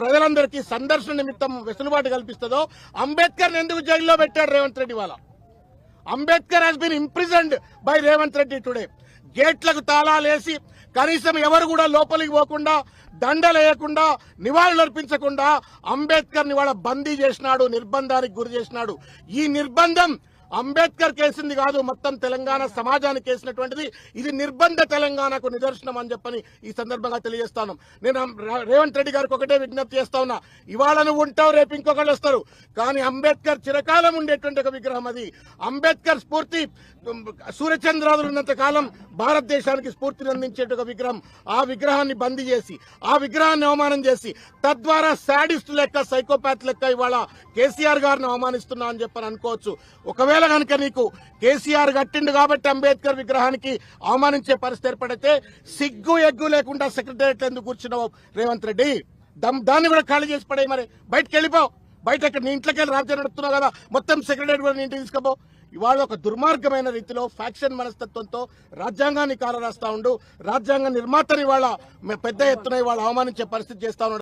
ప్రజలందరికీ సందర్శన నిమిత్తం వెసులుబాటు కల్పిస్తుందో అంబేద్కర్ ఎందుకు జైల్లో పెట్టాడు రేవంత్ రెడ్డి? వాళ్ళ Ambedkar has been imprisoned by Revanth Reddy today. గేట్లకు తాళాలేసి కనీసం ఎవరు కూడా లోపలికి పోకుండా, దండలేయకుండా, నివాళులర్పించకుండా అంబేద్కర్ ని వాళ్ళ బందీ చేసినాడు, నిర్బంధానికి గురి చేసినాడు. ఈ నిర్బంధం అంబేద్కర్ కేసింది కాదు, మొత్తం తెలంగాణ సమాజానికి వేసినటువంటిది. ఇది నిర్బంధ తెలంగాణకు నిదర్శనం అని చెప్పని ఈ సందర్భంగా తెలియజేస్తాను. నేను రేవంత్ రెడ్డి గారికి ఒకటే విజ్ఞప్తి చేస్తా ఉన్నా, ఇవాళ నువ్వు ఉంటావు, రేపు ఇంకొకళ్ళు వస్తారు, కానీ అంబేద్కర్ చిరకాలం ఉండేటువంటి ఒక విగ్రహం అది. అంబేద్కర్ స్ఫూర్తి సూర్యచంద్రాదులు ఉన్నంత కాలం భారతదేశానికి స్ఫూర్తిని అందించేట ఒక విగ్రహం. ఆ విగ్రహాన్ని బందీ చేసి, ఆ విగ్రహాన్ని అవమానం చేసి, తద్వారా శాడిస్ట్ లెక్క, సైకోపాత్ లెక్క ఇవాళ కేసీఆర్ గారిని అవమానిస్తున్నా అని చెప్పని అనుకోవచ్చు. ఒకవేళ కనుక నీకు కేసీఆర్ కట్టిండు కాబట్టి అంబేద్కర్ విగ్రహానికి అవమానించే పరిస్థితి ఏర్పడితే సిగ్గు ఎగ్గు లేకుండా సెక్రటేరియట్ ఎందుకు కూర్చున్నావు రేవంత్ రెడ్డి? దాన్ని కూడా ఖాళీ చేసి పడే, మరి బయటకు వెళ్ళిపో. బయట ఇక్కడ నీ ఇంట్లోకి వెళ్ళి రాజ్యం నడుపుతున్నావు కదా, మొత్తం సెక్రటేరియట్ కూడా నీ ఇంటికి తీసుకుపో. ఇవాళ ఒక దుర్మార్గమైన రీతిలో ఫ్యాక్షన్ మనస్తత్వంతో రాజ్యాంగాన్ని కాలరాస్తా ఉండు. రాజ్యాంగ నిర్మాతని ఇవాళ పెద్ద ఎత్తున ఇవాళ అవమానించే పరిస్థితి చేస్తా ఉన్నాడు.